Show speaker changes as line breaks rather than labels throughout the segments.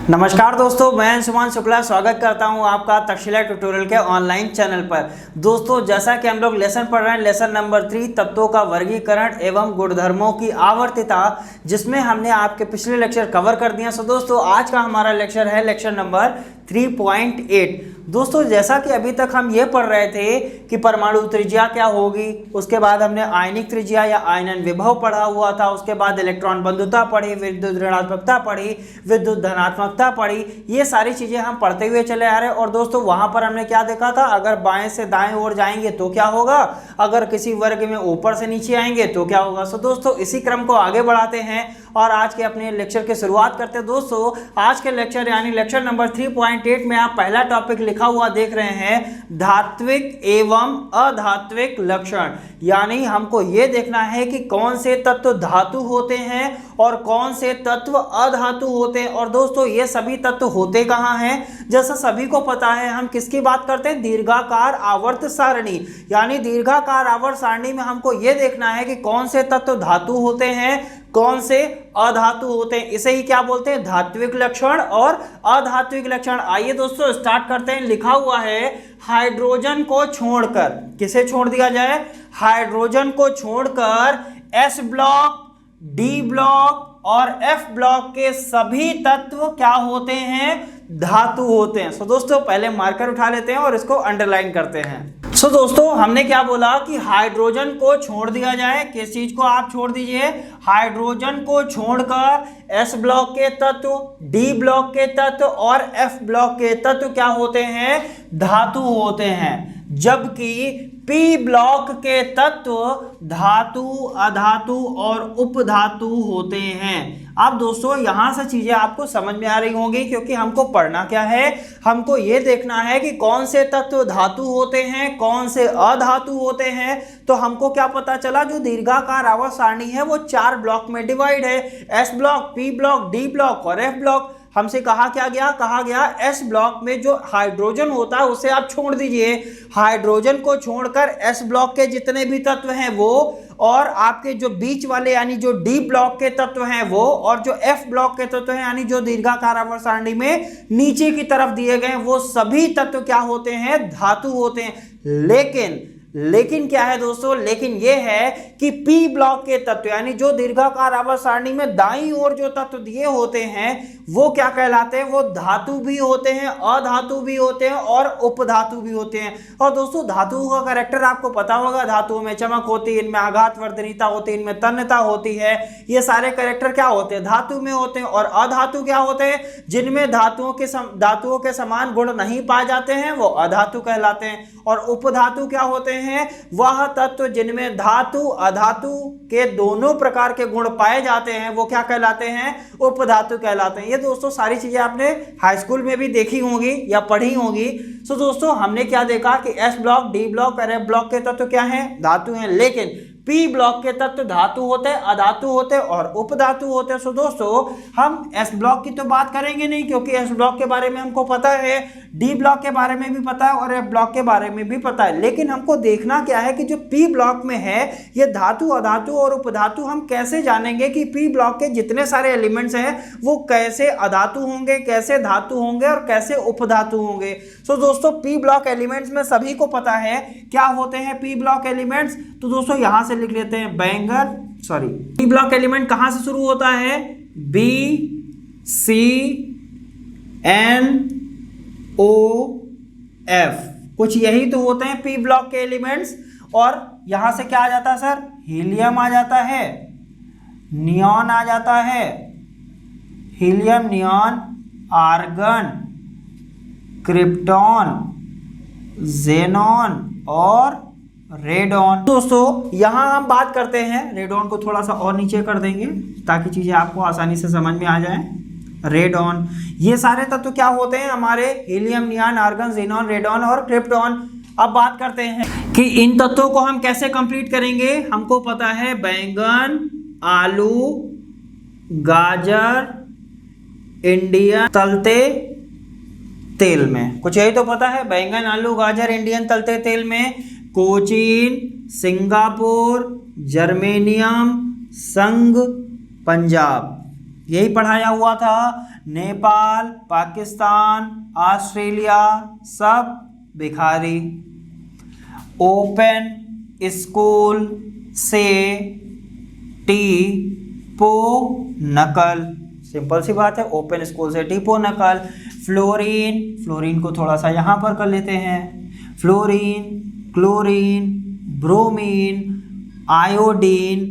नमस्कार दोस्तों, मैं सुमान शुक्ला स्वागत करता हूं आपका तक्षशिला ट्यूटोरियल के ऑनलाइन चैनल पर। दोस्तों, जैसा कि हम लोग लेसन पढ़ रहे हैं, लेसन नंबर 3 तत्वों का वर्गीकरण एवं गुणधर्मों की आवर्तिता, जिसमें हमने आपके पिछले लेक्चर कवर कर दिया। सो दोस्तों, आज का हमारा लेक्चर है लेक्चर नंबर 3.8। दोस्तों, जैसा कि अभी तक हम ये पढ़ रहे थे कि परमाणु त्रिज्या क्या होगी, उसके बाद हमने आयनिक त्रिज्या या आयनन विभव पढ़ा हुआ था, उसके बाद इलेक्ट्रॉन बंधुता पढ़ी, विद्युत ऋणात्मकता पढ़ी, विद्युत धनात्मकता पढ़ी। ये सारी चीजें हम पढ़ते हुए चले आ रहे हैं। और दोस्तों, वहां पर हमने क्या देखा था, अगर बाएं से दाएं ओर जाएंगे तो क्या होगा, अगर किसी वर्ग में ऊपर से नीचे आएंगे तो क्या होगा। सो दोस्तों, इसी क्रम को आगे बढ़ाते हैं और आज के अपने लेक्चर की शुरुआत करते हैं। दोस्तों, आज के लेक्चर यानी लेक्चर नंबर 3.8 में आप पहला टॉपिक लिखा हुआ देख रहे हैं, धात्विक एवं अधात्विक लक्षण। यानी हमको यह देखना है कि कौन से तत्व धातु होते हैं और कौन से तत्व अधातु होते हैं। और दोस्तों, ये सभी तत्व होते कहाँ हैं, जैसा सभी को पता है, हम किसकी बात करते हैं, दीर्घाकार आवर्त सारणी। यानी दीर्घाकार आवर्त सारणी में हमको यह देखना है कि कौन से तत्व धातु होते हैं, कौन से अधातु होते हैं। इसे ही क्या बोलते हैं, धात्विक लक्षण और अधात्विक लक्षण। आइए दोस्तों, स्टार्ट करते हैं। लिखा हुआ है, हाइड्रोजन को छोड़कर, किसे छोड़ दिया जाए, हाइड्रोजन को छोड़कर एस ब्लॉक, डी ब्लॉक और एफ ब्लॉक के सभी तत्व क्या होते हैं, धातु होते हैं। सो दोस्तों, पहले मार्कर उठा लेते हैं और इसको अंडरलाइन करते हैं। सो दोस्तों, हमने क्या बोला कि हाइड्रोजन को छोड़ दिया जाए। किस चीज को आप छोड़ दीजिए, हाइड्रोजन को छोड़कर एस ब्लॉक के तत्व, डी ब्लॉक के तत्व और एफ ब्लॉक के तत्व क्या होते हैं, धातु होते हैं। जबकि पी ब्लॉक के तत्व धातु, अधातु और उपधातु होते हैं। अब दोस्तों, यहां से चीजें आपको समझ में आ रही होंगी, क्योंकि हमको पढ़ना क्या है, हमको यह देखना है कि कौन से तत्व धातु होते हैं, कौन से अधातु होते हैं। तो हमको क्या पता चला, जो दीर्घाकार आवर्त सारणी है वो 4 ब्लॉक में डिवाइड है, S block, P block, D block और एफ ब्लॉक। हमसे कहा गया एस ब्लॉक में जो हाइड्रोजन होता है उसे आप छोड़ दीजिए। हाइड्रोजन को छोड़कर एस ब्लॉक के जितने भी तत्व हैं वो, और आपके जो बीच वाले यानी जो डी ब्लॉक के तत्व हैं वो, और जो एफ ब्लॉक के तत्व हैं यानी जो दीर्घाकार आवर्त सारणी में नीचे की तरफ दिए गए, वो सभी तत्व क्या होते हैं, धातु होते हैं। लेकिन क्या है दोस्तों, लेकिन यह है कि पी ब्लॉक के तत्व यानी जो दीर्घाकार आवर्त सारणी में दाईं ओर जो तत्व दिए होते हैं वो क्या कहलाते हैं, वो धातु भी होते हैं, अधातु भी होते हैं और उपधातु भी होते हैं। और दोस्तों, धातुओं का कैरेक्टर आपको पता होगा, धातुओं में चमक होती है, इनमें आघात वर्धनीयता होती है, इनमें तन्यता होती है। ये सारे कैरेक्टर क्या होते हैं, धातु में होते हैं। और अधातु क्या होते हैं, जिनमें धातुओं के समान गुण नहीं पाए जाते हैं, वो अधातु कहलाते हैं। और उपधातु क्या होते हैं, वह तत्व जिनमें धातु अधातु के दोनों प्रकार के गुण पाए जाते हैं, वो क्या कहलाते हैं, उपधातु कहलाते हैं। ये दोस्तों सारी चीजें आपने हाई स्कूल में भी देखी होंगी या पढ़ी होंगी। सो दोस्तों, हमने क्या देखा कि एस ब्लॉक, डी ब्लॉक और एफ ब्लॉक के तत्व क्या हैं, धातु हैं। लेकिन पी ब्लॉक के तत्व धातु होते हैं, अधातु होते हैं और उपधातु होते हैं। सो दोस्तों, हम एस ब्लॉक की तो बात करेंगे नहीं, क्योंकि एस ब्लॉक के बारे में हमको पता है, डी ब्लॉक के बारे में भी पता है और एफ ब्लॉक के बारे में भी पता है। लेकिन हमको देखना क्या है कि जो पी ब्लॉक में है, ये धातु, अधातु और उपधातु, हम कैसे जानेंगे कि पी ब्लॉक के जितने सारे एलिमेंट्स हैं वो कैसे अधातु होंगे, कैसे धातु होंगे और कैसे उपधातु होंगे। सो दोस्तों, पी ब्लॉक एलिमेंट्स में सभी को पता है क्या होते हैं पी ब्लॉक एलिमेंट्स। तो दोस्तों, यहां से लिख लेते हैं, पी ब्लॉक एलिमेंट कहां से शुरू होता है, B C N O F, कुछ यही तो होते हैं पी ब्लॉक के एलिमेंट्स। और यहां से क्या आ जाता है सर, हीलियम आ जाता है, नियॉन आ जाता है, helium, neon, argon, krypton, xenon और रेडॉन। दोस्तों, यहां हम बात करते हैं, रेडॉन को थोड़ा सा और नीचे कर देंगे ताकि चीजें आपको आसानी से समझ में आ जाए। रेडॉन, ये सारे तत्व क्या होते हैं हमारे, helium, neon, argon, xenon, radon और क्रिप्टॉन। अब बात करते हैं कि इन तत्वों को हम कैसे कंप्लीट करेंगे। हमको पता है बैंगन, आलू, गाजर, इंडियन तलते तेल में, कुछ यही तो पता है, बैंगन, आलू, गाजर, इंडियन तलते तेल में, कोचीन, सिंगापुर, जर्मेनियम, संघ, पंजाब, यही पढ़ाया हुआ था। नेपाल, पाकिस्तान, ऑस्ट्रेलिया सब भिखारी। ओपन स्कूल से टीपो नकल, सिंपल सी बात है, ओपन स्कूल से टीपो नकल। फ्लोरीन, फ्लोरीन को थोड़ा सा यहाँ पर कर लेते हैं, फ्लोरीन, क्लोरीन, ब्रोमीन, आयोडीन,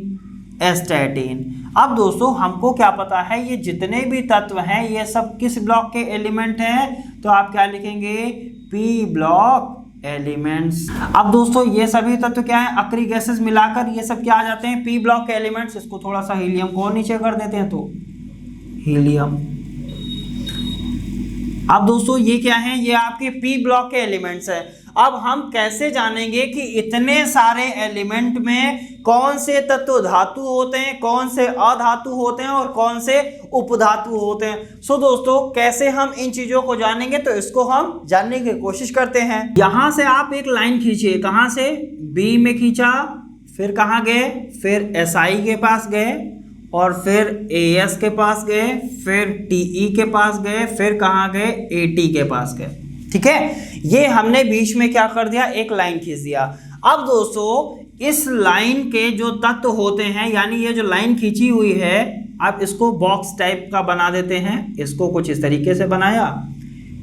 एस्टेटिन। अब दोस्तों हमको क्या पता है, ये जितने भी तत्व हैं ये सब किस ब्लॉक के एलिमेंट हैं, तो आप क्या लिखेंगे, पी ब्लॉक एलिमेंट्स। अब दोस्तों ये सभी तत्व क्या है, अक्री गैसेस मिलाकर ये सब क्या आ जाते हैं, पी ब्लॉक के एलिमेंट्स। इसको थोड़ा सा हीलियम को नीचे कर देते हैं, तो हीलियम। अब दोस्तों ये क्या है, ये आपके पी ब्लॉक के एलिमेंट्स है। अब हम कैसे जानेंगे कि इतने सारे एलिमेंट में कौन से तत्व धातु होते हैं, कौन से अधातु होते हैं और कौन से उपधातु होते हैं। सो दोस्तों कैसे हम इन चीजों को जानेंगे, तो इसको हम जानने की कोशिश करते हैं। यहां से आप एक लाइन खींचिए, कहां से, बी में खींचा, फिर कहां गए, फिर SI के पास गए और फिर AS के पास गए, फिर TE के पास गए, फिर कहां गए, AT के पास गए। ठीक है, ये हमने बीच में क्या कर दिया, एक लाइन खींच दिया। अब दोस्तों इस लाइन के जो तत्व होते हैं, यानी ये जो लाइन खींची हुई है, आप इसको बॉक्स टाइप का बना देते हैं। इसको कुछ इस तरीके से बनाया,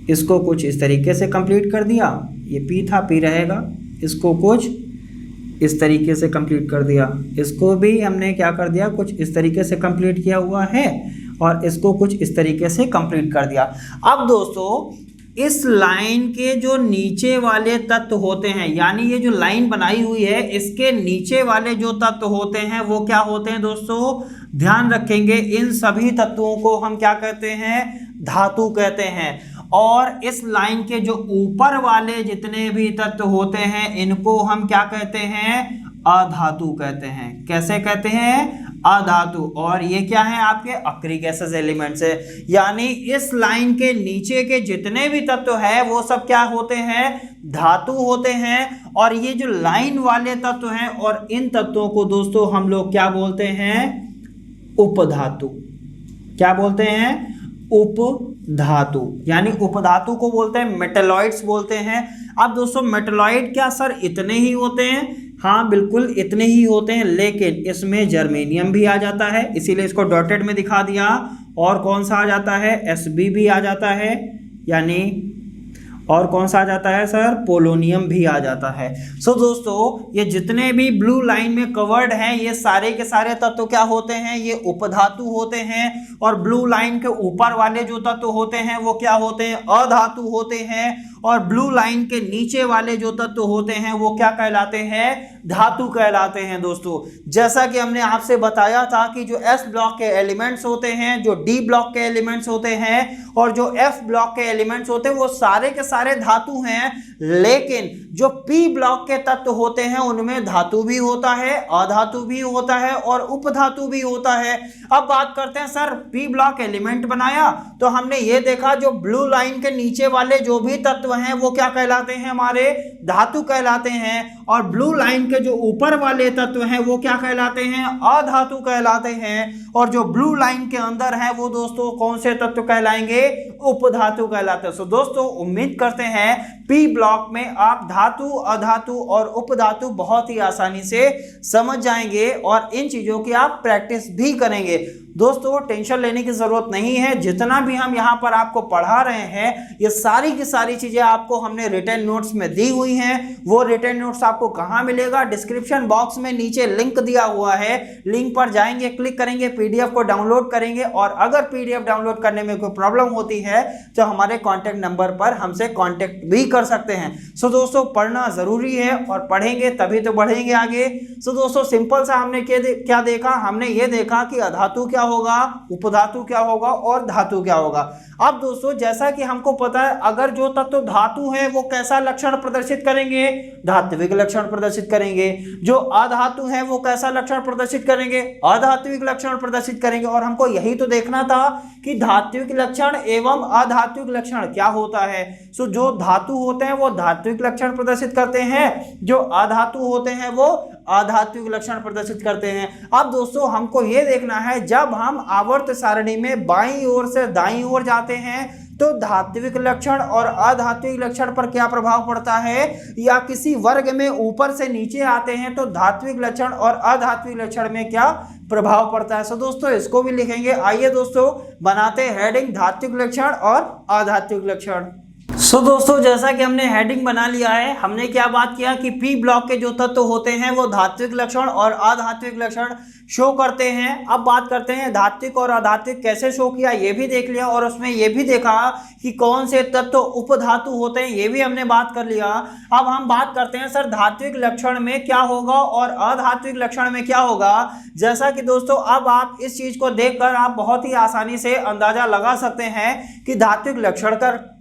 इसको कुछ इस तरीके से कंप्लीट कर दिया, ये P था, P रहेगा। इसको कुछ इस तरीके से कंप्लीट कर दिया, इसको भी हमने क्या कर दिया, कुछ इस तरीके से कंप्लीट किया हुआ है, और इसको कुछ इस तरीके से कंप्लीट कर दिया। अब दोस्तों इस लाइन के जो नीचे वाले तत्व होते हैं, यानी ये जो लाइन बनाई हुई है इसके नीचे वाले जो तत्व होते हैं वो क्या होते हैं दोस्तों, ध्यान रखेंगे, इन सभी तत्वों को हम क्या कहते हैं, धातु कहते हैं। और इस लाइन के जो ऊपर वाले जितने भी तत्व होते हैं इनको हम क्या कहते हैं, अधातु कहते हैं। कैसे कहते हैं, अधातु। और ये क्या है, आपके अक्री गैसेस एलिमेंट्स है। यानी इस लाइन के नीचे के जितने भी तत्व है वो सब क्या होते हैं, धातु होते हैं। और ये जो लाइन वाले तत्व हैं और इन तत्वों को दोस्तों हम लोग क्या बोलते हैं, उपधातु। क्या बोलते हैं, उपधातु। यानी उपधातु को बोलते हैं मेटलॉइड्स बोलते हैं। अब दोस्तों मेटलॉइड क्या सर इतने ही होते हैं, हाँ बिल्कुल इतने ही होते हैं, लेकिन इसमें जर्मेनियम भी आ जाता है, इसीलिए इसको डॉटेड में दिखा दिया। और कौन सा आ जाता है, Sb भी आ जाता है, यानी और कौन सा आ जाता है सर, पोलोनियम भी आ जाता है। सो दोस्तों ये जितने भी ब्लू लाइन में कवर्ड हैं ये सारे के सारे तत्व क्या होते हैं, ये उपधातु होते हैं। और ब्लू लाइन के ऊपर वाले जो तत्व होते हैं वो क्या होते हैं, अधातु होते हैं। और ब्लू लाइन के नीचे वाले जो तत्व होते हैं वो क्या कहलाते हैं, धातु कहलाते हैं। दोस्तों जैसा कि हमने आपसे बताया था कि जो S ब्लॉक के एलिमेंट्स होते हैं, जो D ब्लॉक के एलिमेंट्स होते हैं और जो F ब्लॉक के एलिमेंट्स होते हैं वो सारे के सारे धातु हैं, लेकिन जो P ब्लॉक के तत्व होते हैं उनमें धातु भी होता है, अधातु भी होता है और उपधातु भी होता है। अब बात करते हैं सर P ब्लॉक एलिमेंट बनाया तो हमने ये देखा जो ब्लू लाइन के नीचे वाले जो भी तत्व हैं वो क्या कहलाते हैं, हमारे धातु कहलाते हैं। और ब्लू लाइन के जो ऊपर वाले तत्व हैं वो क्या कहलाते हैं, अधातु कहलाते हैं। और जो ब्लू लाइन के अंदर है वो दोस्तों कौन से तत्व कहलाएंगे, उपधातु कहलाते हैं। सो दोस्तों उम्मीद करते हैं P ब्लॉक में आप धातु, अधातु और उपधातु बहुत ही आसानी से समझ जाएंगे और इन चीजों की आप प्रैक्टिस भी करेंगे। दोस्तों टेंशन लेने की जरूरत नहीं है, जितना भी हम यहाँ पर आपको पढ़ा रहे हैं ये सारी की सारी चीजें आपको हमने रिटन नोट्स में दी हुई हैं। वो रिटन नोट्स आपको कहाँ मिलेगा, डिस्क्रिप्शन बॉक्स में नीचे लिंक दिया हुआ है, लिंक पर जाएंगे, क्लिक करेंगे, PDF को डाउनलोड करेंगे। और अगर PDF डाउनलोड करने में कोई प्रॉब्लम होती है तो हमारे कॉन्टैक्ट नंबर पर हमसे कॉन्टैक्ट भी कर सकते हैं। सो दोस्तों पढ़ना जरूरी है और पढ़ेंगे तभी तो बढ़ेंगे आगे। सो दोस्तों सिंपल सा हमने क्या देखा, हमने ये देखा कि अधातु क्या होगा, उपधातु क्या होगा और धातु क्या होगा। अब दोस्तों जैसा कि हमको पता है अगर जो तत्व धातु है वो कैसा लक्षण प्रदर्शित करेंगे, धात्विक लक्षण प्रदर्शित करेंगे। जो अधातु है वो कैसा लक्षण प्रदर्शित करेंगे, अधात्विक लक्षण प्रदर्शित करेंगे। और हमको यही तो देखना था कि धात्विक लक्षण एवं अधात्विक लक्षण क्या होता है। सो जो धातु होते हैं वो धात्विक लक्षण प्रदर्शित करते हैं, जो अधातु होते हैं वो अधात्विक लक्षण प्रदर्शित करते हैं। अब दोस्तों हमको ये देखना है, जब हम आवर्त सारणी में बाईं ओर से दाईं ओर जाते हैं तो धात्विक लक्षण और अधात्विक लक्षण पर क्या प्रभाव पड़ता है, या किसी वर्ग में ऊपर से नीचे आते हैं तो धात्विक लक्षण और अधात्विक लक्षण में क्या प्रभाव पड़ता है। सो दोस्तों इसको भी लिखेंगे। आइए दोस्तों बनाते हैं हेडिंग धात्विक लक्षण और अधात्विक लक्षण। सो दोस्तों जैसा कि हमने हेडिंग बना लिया है, हमने क्या बात किया कि पी ब्लॉक के जो तत्व होते हैं वो धात्विक लक्षण और अधात्विक लक्षण शो करते हैं। अब बात करते हैं धात्विक और अधात्विक कैसे शो किया, ये भी देख लिया, और उसमें ये भी देखा कि कौन से तत्व उपधातु होते हैं, ये भी हमने बात कर लिया। अब हम बात करते हैं सर धात्विक लक्षण में क्या होगा और अधात्विक लक्षण में क्या होगा। जैसा कि दोस्तों अब आप इस चीज को देखकर आप बहुत ही आसानी से अंदाजा लगा सकते हैं कि धात्विक लक्षण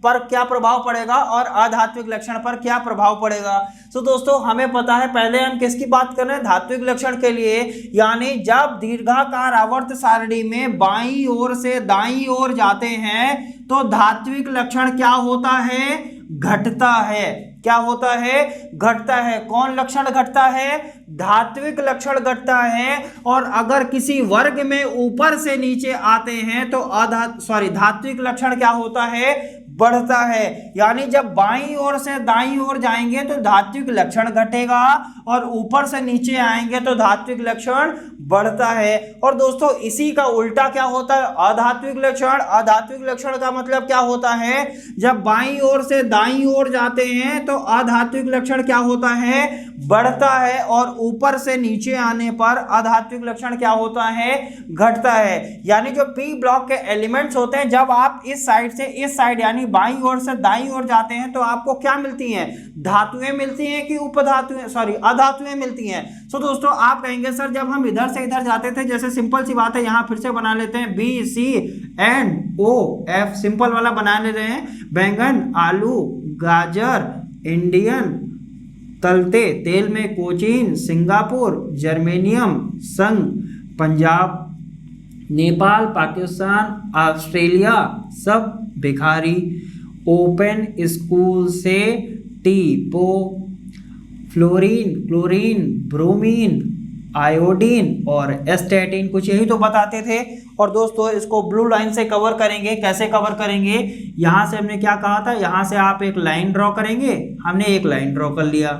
पर क्या प्रभाव पड़ेगा और अधात्विक लक्षण पर क्या प्रभाव पड़ेगा। तो दोस्तों हमें पता है, पहले हम किसकी बात कर रहे हैं, धात्विक लक्षण के लिए, यानी जब दीर्घाकार आवर्त सारणी में बाईं ओर से दाईं ओर जाते हैं तो धात्विक लक्षण क्या होता है, घटता है। क्या होता है, घटता है। कौन लक्षण घटता है, धात्विक लक्षण घटता है। और अगर किसी वर्ग में ऊपर से नीचे आते हैं तो धात्विक लक्षण क्या होता है, बढ़ता है। यानी जब बाईं ओर से दाईं ओर जाएंगे तो धात्विक लक्षण घटेगा और ऊपर से नीचे आएंगे तो धात्विक लक्षण बढ़ता है। और दोस्तों इसी का उल्टा क्या होता है, अधात्विक लक्षण। अधात्विक लक्षण का मतलब क्या होता है, जब बाईं ओर से दाईं ओर जाते हैं तो अधात्विक लक्षण क्या होता है, बढ़ता है, और ऊपर से नीचे आने पर अधात्विक लक्षण क्या होता है, घटता है। यानी जो पी ब्लॉक के एलिमेंट्स होते हैं, जब आप इस साइड से इस साइड यानी बाईं ओर से दाईं ओर जाते हैं तो आपको क्या मिलती हैं, धातुएं मिलती हैं कि अधातुएं मिलती हैं। सो दोस्तों आप कहेंगे सर जब हम इधर से इधर जाते थे, जैसे सिंपल सी बात है, यहां फिर से बना लेते हैं, B C and O F, simple वाला बना ले रहे हैं, बैंगन, आलू, गाजर, इंडियन, तलते तेल में कोचीन, सिंगापुर, जर्मेनियम, संघ, पंजाब, नेपाल, पाकिस्तान, ऑस्ट्रेलिया, सब भिखारी, ओपन स्कूल से टीपो, फ्लोरीन, क्लोरीन, ब्रोमीन, आयोडीन और एस्टेटिन, कुछ यही तो बताते थे। और दोस्तों इसको ब्लू लाइन से कवर करेंगे। कैसे कवर करेंगे, यहाँ से हमने क्या कहा था, यहाँ से आप एक लाइन ड्रॉ करेंगे, हमने एक लाइन ड्रॉ कर लिया,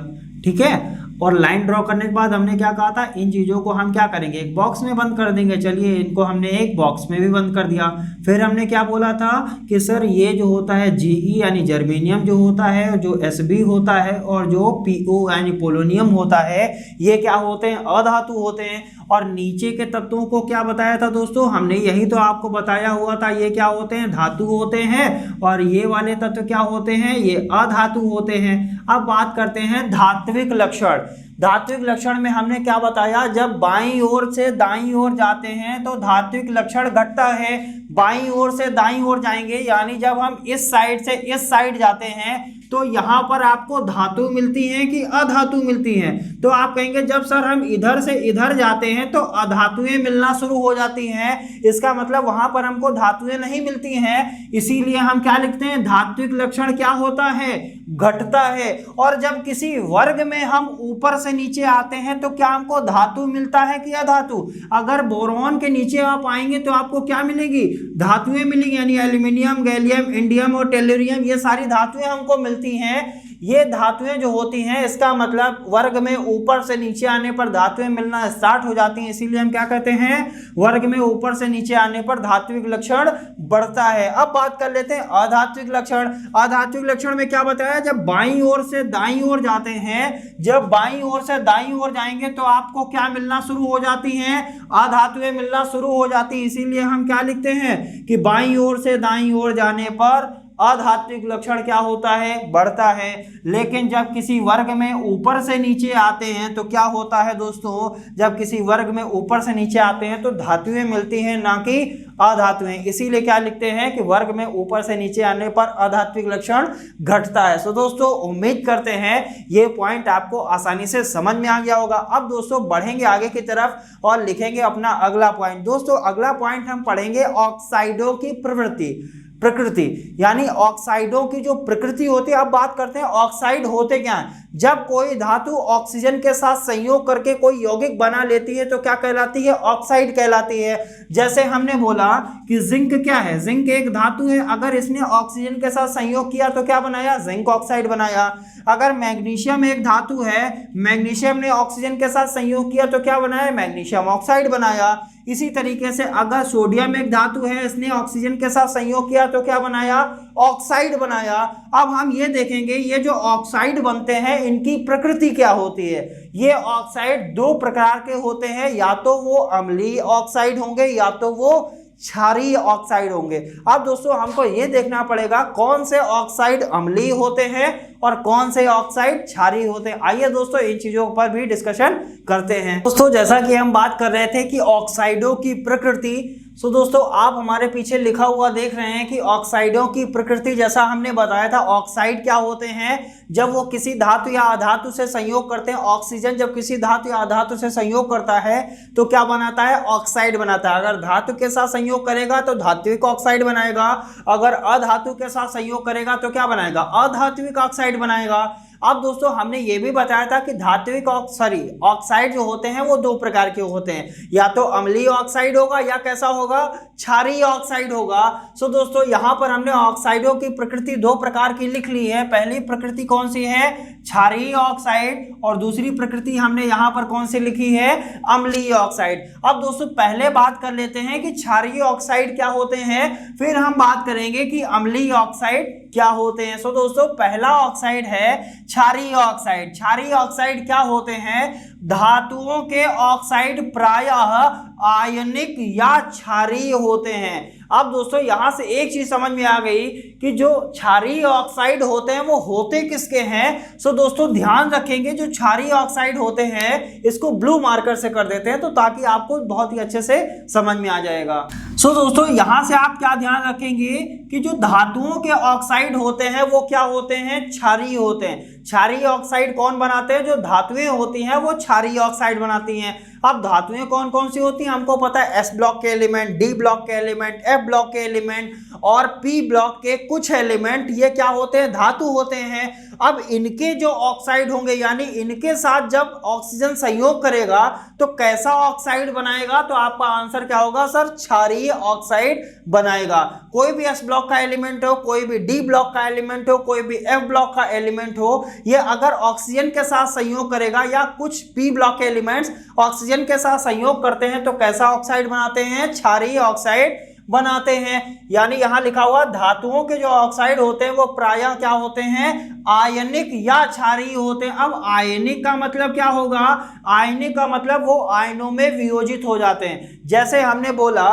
ठीक है। और लाइन ड्रॉ करने के बाद हमने क्या कहा था, इन चीज़ों को हम क्या करेंगे, एक बॉक्स में बंद कर देंगे। चलिए इनको हमने एक बॉक्स में भी बंद कर दिया। फिर हमने क्या बोला था कि सर ये जो होता है जीई यानी जर्मेनियम जो होता है, जो एसबी होता है, और जो पीओ यानी पोलोनियम होता है, ये क्या होते हैं, अधातु होते हैं। और नीचे के तत्वों को क्या बताया था दोस्तों, हमने यही तो आपको बताया हुआ था, ये क्या होते हैं, धातु होते हैं, और ये वाले तत्व क्या होते हैं, ये अधातु होते हैं। अब बात करते हैं धात्विक लक्षण। धात्विक लक्षण में हमने क्या बताया, जब बाईं ओर से दाईं ओर जाते हैं तो धात्विक लक्षण घटता है। बाईं ओर से दाईं ओर जाएंगे, यानी जब हम इस साइड से इस साइड जाते हैं तो यहाँ पर आपको धातु मिलती है कि अधातु मिलती हैं। तो आप कहेंगे जब सर हम इधर से इधर जाते हैं तो अधातुएं मिलना शुरू हो जाती हैं, इसका मतलब वहां पर हमको धातुएं नहीं मिलती हैं। इसीलिए हम क्या लिखते हैं, धात्विक लक्षण क्या होता है, घटता है। और जब किसी वर्ग में हम ऊपर से नीचे आते हैं तो क्या हमको धातु मिलता है कि अधातु। अगर बोरॉन के नीचे आप आएंगे तो आपको क्या मिलेगी, धातुएं मिलेंगी, यानी एल्यूमिनियम, गैलियम, इंडियम और टेल्यूरियम, ये सारी धातुएं हमको मिलती हैं। ये धातुएं जो होती हैं, इसका मतलब वर्ग में ऊपर से नीचे आने पर धातुएं मिलना स्टार्ट हो जाती हैं। इसीलिए हम क्या कहते हैं, वर्ग में ऊपर से नीचे आने पर धात्विक लक्षण बढ़ता है। अब बात कर लेते हैं अधात्विक लक्षण। अधात्विक लक्षण में क्या बताया, जब बाईं ओर से दाईं ओर जाते हैं, जब बाईं ओर से दाईं ओर जाएंगे तो आपको क्या मिलना शुरू हो जाती हैं, अधातुएं मिलना शुरू हो जाती है। इसीलिए हम क्या लिखते हैं कि बाईं ओर से दाईं ओर जाने पर अधात्विक लक्षण क्या होता है, बढ़ता है। लेकिन जब किसी वर्ग में ऊपर से नीचे आते हैं तो क्या होता है दोस्तों, जब किसी वर्ग में ऊपर से नीचे आते हैं तो धातुएं मिलती हैं, ना कि अधातुएं। इसीलिए क्या लिखते हैं कि वर्ग में ऊपर से नीचे आने पर अधात्विक लक्षण घटता है। सो दोस्तों उम्मीद करते हैं ये पॉइंट आपको आसानी से समझ में आ गया होगा। अब दोस्तों बढ़ेंगे आगे की तरफ और लिखेंगे अपना अगला पॉइंट। दोस्तों अगला पॉइंट हम पढ़ेंगे ऑक्साइडों की प्रवृत्ति। प्रकृति, यानी ऑक्साइडों की जो प्रकृति होती है। अब बात करते हैं ऑक्साइड होते क्या हैं। जब कोई धातु ऑक्सीजन के साथ संयोग करके कोई यौगिक बना लेती है तो क्या कहलाती है, ऑक्साइड कहलाती है। जैसे हमने बोला कि जिंक क्या है, जिंक एक धातु है, अगर इसने ऑक्सीजन के साथ संयोग किया तो क्या बनाया, जिंक ऑक्साइड बनाया। अगर मैग्नीशियम एक धातु है, मैग्नीशियम ने ऑक्सीजन के साथ संयोग किया तो क्या बनाया, मैग्नीशियम ऑक्साइड बनाया। इसी तरीके से अगर सोडियम एक धातु है, इसने ऑक्सीजन के साथ संयोग किया तो क्या बनाया, ऑक्साइड बनाया। अब हम ये देखेंगे ये जो ऑक्साइड बनते हैं इनकी प्रकृति क्या होती है। ये ऑक्साइड दो प्रकार के होते हैं, या तो वो अम्लीय ऑक्साइड होंगे या तो वो क्षारीय ऑक्साइड होंगे। अब दोस्तों हमको ये देखना पड़ेगा कौन से ऑक्साइड अम्लीय होते हैं और कौन से ऑक्साइड क्षारीय होते हैं। आइए दोस्तों इन चीजों पर भी डिस्कशन करते हैं। दोस्तों जैसा कि हम बात कर रहे थे कि ऑक्साइडों की प्रकृति, सो दोस्तों आप हमारे पीछे लिखा हुआ देख रहे हैं कि ऑक्साइडों की प्रकृति, जैसा हमने बताया था ऑक्साइड क्या होते हैं, जब वो किसी धातु या अधातु से संयोग करते हैं। ऑक्सीजन जब किसी धातु या अधातु से संयोग करता है तो क्या बनाता है, ऑक्साइड बनाता है। अगर धातु के साथ संयोग करेगा तो धात्विक ऑक्साइड बनाएगा, अगर अधातु के साथ संयोग करेगा तो क्या बनाएगा, अधात्विक ऑक्साइड बनाएगा। अब दोस्तों हमने ये भी बताया था कि धात्विक ऑक्साइड जो होते हैं वो दो प्रकार के होते हैं, या तो अम्लीय ऑक्साइड होगा या कैसा होगा, क्षारीय ऑक्साइड होगा। सो दोस्तों यहाँ पर हमने ऑक्साइडों की प्रकृति दो प्रकार की लिख ली है। पहली प्रकृति कौन सी है, क्षारीय ऑक्साइड, और दूसरी प्रकृति हमने यहाँ पर कौन सी लिखी है, अम्लीय ऑक्साइड। अब दोस्तों पहले बात कर लेते हैं कि क्षारीय ऑक्साइड क्या होते हैं, फिर हम बात करेंगे कि अम्लीय ऑक्साइड क्या होते हैं। सो दोस्तों पहला ऑक्साइड है क्षारीय ऑक्साइड। क्षारीय ऑक्साइड क्या होते हैं, धातुओं के ऑक्साइड प्रायः आयनिक या क्षारीय होते हैं। अब दोस्तों यहां से एक चीज समझ में आ गई कि जो क्षारीय ऑक्साइड होते हैं वो होते किसके हैं। सो दोस्तों ध्यान रखेंगे जो क्षारीय ऑक्साइड होते हैं इसको ब्लू मार्कर से कर देते हैं तो ताकि आपको बहुत ही अच्छे से समझ में आ जाएगा। सो दोस्तों यहां से आप क्या ध्यान रखेंगे कि जो धातुओं के ऑक्साइड होते हैं वो क्या होते हैं, क्षारीय होते हैं। क्षारीय ऑक्साइड कौन बनाते हैं, जो धातुएं होती हैं वो क्षारीय ऑक्साइड बनाती हैं। अब धातुएं कौन कौन सी होती हैं हमको पता है, एस ब्लॉक के एलिमेंट, डी ब्लॉक के एलिमेंट, एफ ब्लॉक के एलिमेंट और पी ब्लॉक के कुछ एलिमेंट, ये क्या होते हैं, धातु होते हैं। अब इनके जो ऑक्साइड होंगे यानी इनके साथ जब ऑक्सीजन संयोग करेगा तो कैसा ऑक्साइड बनाएगा, तो आपका आंसर क्या होगा सर, क्षारीय ऑक्साइड बनाएगा। कोई भी एस ब्लॉक का एलिमेंट हो, कोई भी डी ब्लॉक का एलिमेंट हो, कोई भी एफ ब्लॉक का एलिमेंट हो, ये अगर ऑक्सीजन के साथ संयोग करेगा या कुछ पी ब्लॉक के एलिमेंट्स ऑक्सीजन के साथ संयोग करते हैं तो कैसा ऑक्साइड बनाते हैं, क्षारीय ऑक्साइड बनाते हैं। यानी यहां लिखा हुआ धातुओं के जो ऑक्साइड होते हैं वो प्रायः क्या होते हैं, आयनिक या क्षारीय होते हैं। अब आयनिक का मतलब क्या होगा, आयनिक का मतलब वो आयनों में वियोजित हो जाते हैं। जैसे हमने बोला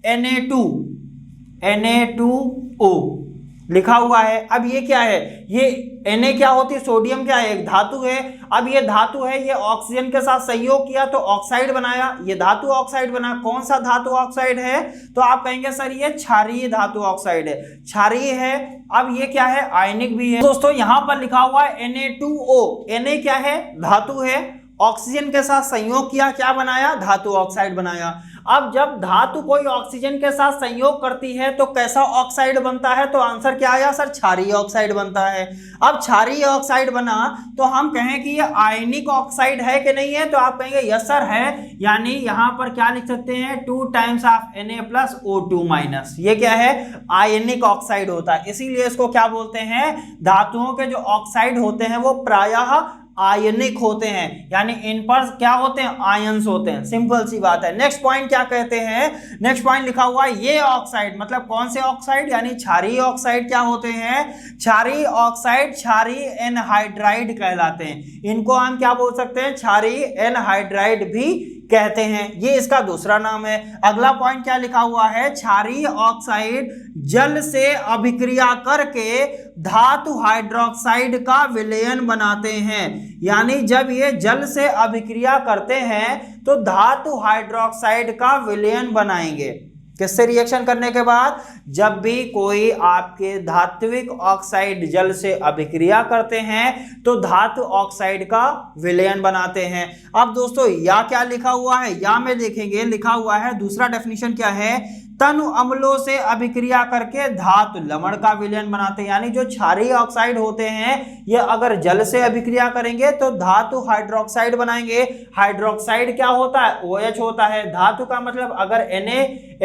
Na2O लिखा हुआ है। अब ये क्या है, ये Na क्या होती है, सोडियम क्या है, एक धातु है। अब ये धातु है, ये ऑक्सीजन के साथ संयोग किया तो ऑक्साइड बनाया, ये धातु ऑक्साइड बना। कौन सा धातु ऑक्साइड है, तो आप कहेंगे सर ये क्षारीय धातु ऑक्साइड है, क्षारीय है। अब ये क्या है, आयनिक भी है। दोस्तों यहां पर लिखा हुआ है Na2O, Na क्या है, धातु है, ऑक्सीजन के साथ संयोग किया, क्या बनाया, धातु ऑक्साइड बनाया। अब जब धातु कोई ऑक्सीजन के साथ संयोग करती है तो कैसा ऑक्साइड बनता है, तो आंसर क्या आया सर, क्षारीय ऑक्साइड बनता है। अब क्षारीय ऑक्साइड बना तो हम कहें कि ये आयनिक ऑक्साइड है कि नहीं है, तो आप कहेंगे यस सर है। यानी यहां पर क्या लिख सकते हैं, 2 टाइम्स ऑफ Na+O2-, ये क्या है, आयनिक ऑक्साइड होता है। इसीलिए इसको क्या बोलते हैं, धातुओं के जो ऑक्साइड होते हैं वो प्रायः आयनिक होते हैं, यानी इन पर क्या होते हैं, आयंस होते हैं। सिंपल सी बात है। नेक्स्ट पॉइंट क्या कहते हैं, नेक्स्ट पॉइंट लिखा हुआ है ये ऑक्साइड, मतलब कौन से ऑक्साइड, यानी क्षारीय ऑक्साइड क्या होते हैं, क्षारीय ऑक्साइड क्षारीय एनहाइड्राइड कहलाते हैं। इनको हम क्या बोल सकते हैं, क्षारीय एनहाइड्राइड भी कहते हैं, ये इसका दूसरा नाम है। अगला पॉइंट क्या लिखा हुआ है, क्षारीय ऑक्साइड जल से अभिक्रिया करके धातु हाइड्रोक्साइड का विलयन बनाते हैं। यानी जब ये जल से अभिक्रिया करते हैं तो धातु हाइड्रोक्साइड का विलयन बनाएंगे। किससे रिएक्शन करने के बाद, जब भी कोई आपके धात्विक ऑक्साइड जल से अभिक्रिया करते हैं तो धातु ऑक्साइड का विलयन बनाते हैं। अब दोस्तों या क्या लिखा हुआ है, या में देखेंगे लिखा हुआ है, दूसरा डेफिनेशन क्या है, तनु अम्लों से अभिक्रिया करके धातु लवण का विलयन बनाते हैं। यानी जो क्षारीय ऑक्साइड होते हैं ये अगर जल से अभिक्रिया करेंगे तो धातु हाइड्रोक्साइड बनाएंगे। हाइड्रोक्साइड क्या होता है? OH होता है। धातु का मतलब अगर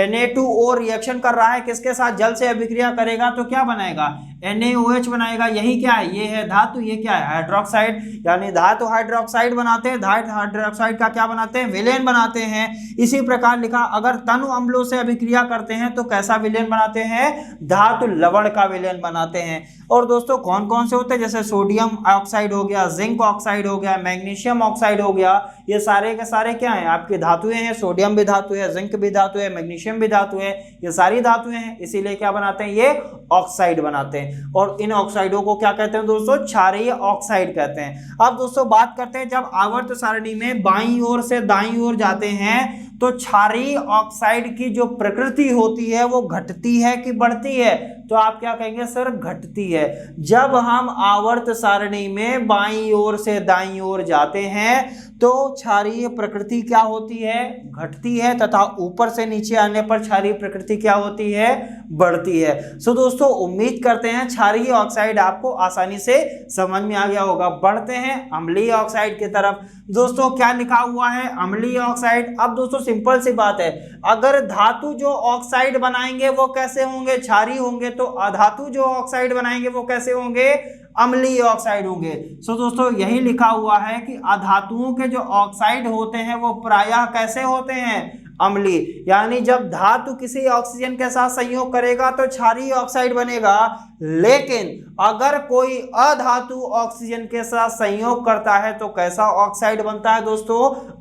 Na2O रिएक्शन कर रहा है किसके साथ? जल से अभिक्रिया करेगा तो क्या बनाएगा? NaOH बनाएगा। यही क्या है? ये है धातु, ये क्या है? हाइड्रोक्साइड। यानी धातु हाइड्रोक्साइड बनाते हैं, धातु हाइड्रोक्साइड का क्या बनाते हैं? विलयन बनाते हैं। इसी प्रकार लिखा, अगर तनु अम्लों से अभिक्रिया करते हैं तो कैसा विलयन बनाते हैं? धातु लवण का विलयन बनाते हैं। और दोस्तों कौन कौन से होते हैं? जैसे सोडियम ऑक्साइड हो गया, जिंक ऑक्साइड हो गया, मैग्नीशियम ऑक्साइड हो गया, ये सारे के सारे क्या हैं? आपके धातुएं हैं। सोडियम भी धातु है, जिंक भी धातु है, मैग्नीशियम भी धातु है, ये सारी धातुएं हैं। इसीलिए क्या बनाते हैं? ये ऑक्साइड बनाते हैं। और इन ऑक्साइडों को क्या कहते हैं दोस्तों? क्षारीय ऑक्साइड कहते हैं। अब दोस्तों बात करते हैं, जब आवर्त सारणी में बाईं ओर से दाईं ओर जाते हैं तो क्षारीय ऑक्साइड की जो प्रकृति होती है वो घटती है कि बढ़ती है? तो आप क्या कहेंगे सर? घटती है। जब हम आवर्त सारणी में बाईं ओर से दाईं ओर जाते हैं तो क्षारीय प्रकृति क्या होती है? घटती है, तथा ऊपर से नीचे आने पर क्षारीय प्रकृति क्या होती है? बढ़ती है। सो दोस्तों उम्मीद करते हैं क्षारीय ऑक्साइड आपको आसानी से समझ में आ गया होगा। बढ़ते हैं अम्लीय ऑक्साइड की तरफ। दोस्तों क्या लिखा हुआ है? अम्लीय ऑक्साइड। अब दोस्तों सिंपल सी बात है, अगर धातु जो ऑक्साइड बनाएंगे वो कैसे होंगे? क्षारीय होंगे। तो अधातु जो ऑक्साइड बनाएंगे वो कैसे होंगे? अम्लीय ऑक्साइड होंगे। सो दोस्तों यही लिखा हुआ है कि अधातुओं के जो ऑक्साइड होते हैं वो प्रायः कैसे होते हैं? अम्लीय। यानी जब धातु किसी ऑक्सीजन के साथ संयोग करेगा तो क्षारीय ऑक्साइड बनेगा, लेकिन अगर कोई अधातु ऑक्सीजन के साथ संयोग करता है तो कैसा ऑक्साइड बनता है दोस्तों?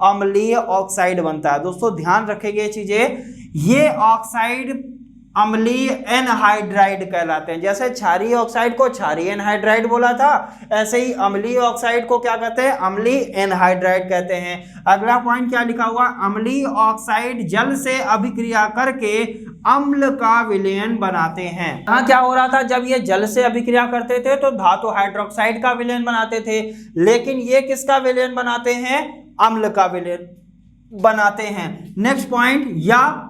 अम्लीय ऑक्साइड बनता है। दोस्तों ध्यान रखेंगे ये चीजें। ये ऑक्साइड अम्लीय एनहाइड्राइड कहलाते हैं। जैसे क्षारीय ऑक्साइड को क्षारीय एनहाइड्राइड बोला था, ऐसे ही अम्लीय ऑक्साइड को क्या कहते हैं? अम्लीय एनहाइड्राइड कहते हैं। अगला पॉइंट क्या लिखा हुआ? अम्लीय ऑक्साइड जल से अभिक्रिया करके अम्ल का विलयन बनाते हैं। यहाँ क्या हो रहा था? जब ये जल से अभिक्रिया करते थे तो धातु हाइड्रोक्साइड का विलयन बनाते थे, लेकिन ये किसका विलयन बनाते हैं? अम्ल का विलयन बनाते हैं। नेक्स्ट पॉइंट,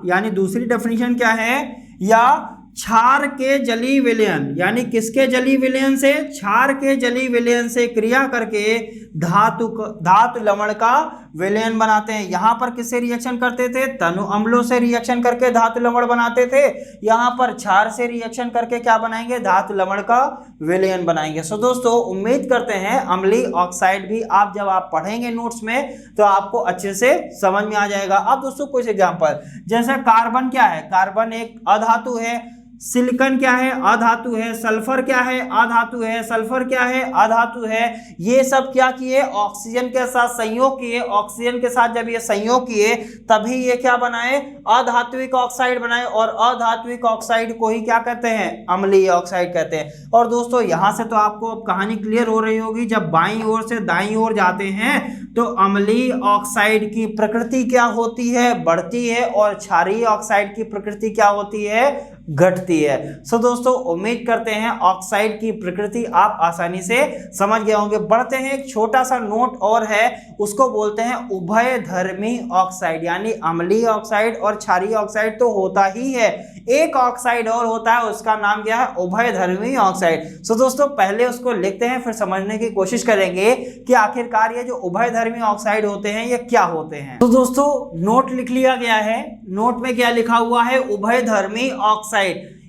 यानी दूसरी डेफिनेशन क्या है? या क्षार के जलीय विलयन। यानी किसके जलीय विलयन से? क्षार के जलीय विलयन से क्रिया करके धातु लवण का विलयन बनाते हैं। यहाँ पर किससे रिएक्शन करते थे? तनु अम्लों से रिएक्शन करके धातु लवण बनाते थे। यहाँ पर क्षार से रिएक्शन करके क्या बनाएंगे? धातु लवण का विलयन बनाएंगे। सो दोस्तों उम्मीद करते हैं अम्लीय ऑक्साइड भी आप जब आप पढ़ेंगे नोट्स में तो आपको अच्छे से समझ में आ जाएगा। अब दोस्तों कुछ एग्जांपल, जैसे कार्बन क्या है? कार्बन एक अधातु है। सिलिकॉन क्या है? अधातु है। सल्फर क्या है? अधातु है। सल्फर क्या है? अधातु है। ये सब क्या किए? ऑक्सीजन के साथ संयोग किए। ऑक्सीजन के साथ जब ये संयोग किए तभी ये क्या बनाए? अधात्विक ऑक्साइड बनाए। और अधात्विक ऑक्साइड को ही क्या कहते हैं? अम्लीय ऑक्साइड कहते हैं। और दोस्तों यहां से तो आपको कहानी क्लियर हो रही होगी, जब बाईं ओर से दाईं ओर जाते हैं तो अम्लीय ऑक्साइड की प्रकृति क्या होती है? बढ़ती है। और क्षारीय ऑक्साइड की प्रकृति क्या होती है? घटती है। सो दोस्तों उम्मीद करते हैं ऑक्साइड की प्रकृति आप आसानी से समझ गए होंगे। बढ़ते हैं, एक छोटा सा नोट और है, उसको बोलते हैं उभयधर्मी ऑक्साइड। यानी अम्लीय ऑक्साइड और क्षारीय ऑक्साइड तो होता ही है, एक ऑक्साइड और होता है, उसका नाम क्या है? उभयधर्मी ऑक्साइड। सो दोस्तों पहले उसको लिखते हैं, फिर समझने की कोशिश करेंगे कि आखिरकार ये जो उभयधर्मी ऑक्साइड होते हैं ये क्या होते हैं। तो दोस्तों नोट लिख लिया गया है। नोट में क्या लिखा हुआ है? उभयधर्मी ऑक्साइड।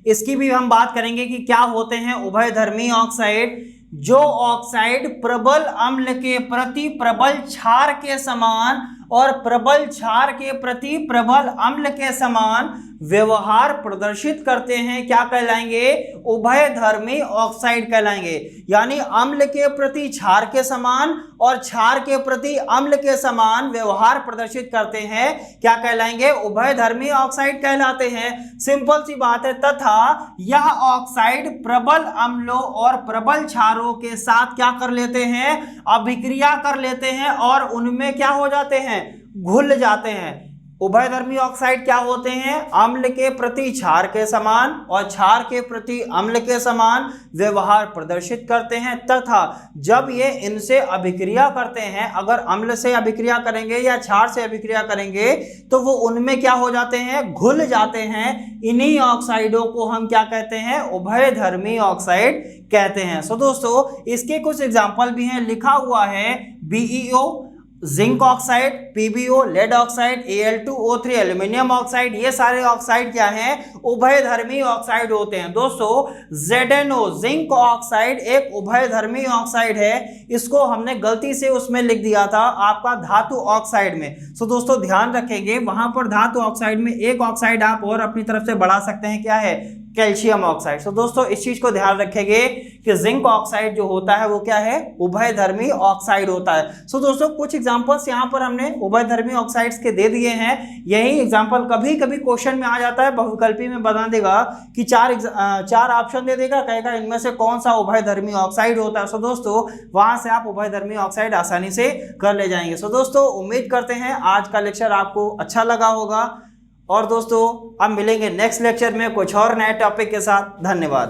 इसकी भी हम बात करेंगे कि क्या होते हैं उभयधर्मी ऑक्साइड। जो ऑक्साइड प्रबल अम्ल के प्रति प्रबल क्षार के समान और प्रबल क्षार के प्रति प्रबल अम्ल के समान व्यवहार प्रदर्शित करते हैं, क्या कहलाएंगे? उभयधर्मी ऑक्साइड कहलाएंगे। यानी अम्ल के प्रति क्षार के समान और क्षार के प्रति अम्ल के समान व्यवहार प्रदर्शित करते हैं, क्या कहलाएंगे? उभयधर्मी ऑक्साइड कहलाते हैं। सिंपल सी बात है। तथा यह ऑक्साइड प्रबल अम्लों और प्रबल क्षारों के साथ क्या कर लेते हैं? अभिक्रिया कर लेते हैं और उनमें क्या हो जाते हैं? घुल जाते हैं। उभयधर्मी ऑक्साइड क्या होते हैं? अम्ल के प्रति क्षार के समान और क्षार के प्रति अम्ल के समान व्यवहार प्रदर्शित करते हैं, तथा जब ये इनसे अभिक्रिया करते हैं, अगर अम्ल से अभिक्रिया करेंगे या क्षार से अभिक्रिया करेंगे तो वो उनमें क्या हो जाते हैं? घुल जाते हैं। इन्हीं ऑक्साइडों को हम क्या कहते हैं? उभयधर्मी ऑक्साइड कहते हैं। सो दोस्तों इसके कुछ एग्जाम्पल भी हैं, लिखा हुआ है BeO zinc oxide, PbO lead oxide, Al2O3 aluminium oxide. ये सारे ऑक्साइड क्या हैं? उभयधर्मी ऑक्साइड होते हैं। दोस्तों ZnO जिंक ऑक्साइड एक उभयधर्मी ऑक्साइड है, इसको हमने गलती से उसमें लिख दिया था आपका धातु ऑक्साइड में। सो दोस्तों ध्यान रखेंगे, वहां पर धातु ऑक्साइड में एक ऑक्साइड आप और अपनी तरफ से बढ़ा सकते हैं, क्या है? Calcium oxide. सो दोस्तों इस चीज को ध्यान रखेंगे कि जिंक ऑक्साइड जो होता है वो क्या है? उभयधर्मी ऑक्साइड होता है। सो दोस्तों कुछ एग्जांपल्स यहाँ पर हमने उभयधर्मी ऑक्साइड्स के दे दिए हैं। यही एग्जांपल कभी कभी क्वेश्चन में आ जाता है, बहुविकल्पी में बता देगा कि चार ऑप्शन दे देगा, कहेगा इनमें से कौन सा उभयधर्मी ऑक्साइड होता है। सो दोस्तों वहां से आप उभयधर्मी ऑक्साइड आसानी से कर ले जाएंगे। सो दोस्तों उम्मीद करते हैं आज का लेक्चर आपको अच्छा लगा होगा, और दोस्तों अब मिलेंगे नेक्स्ट लेक्चर में कुछ और नए टॉपिक के साथ। धन्यवाद।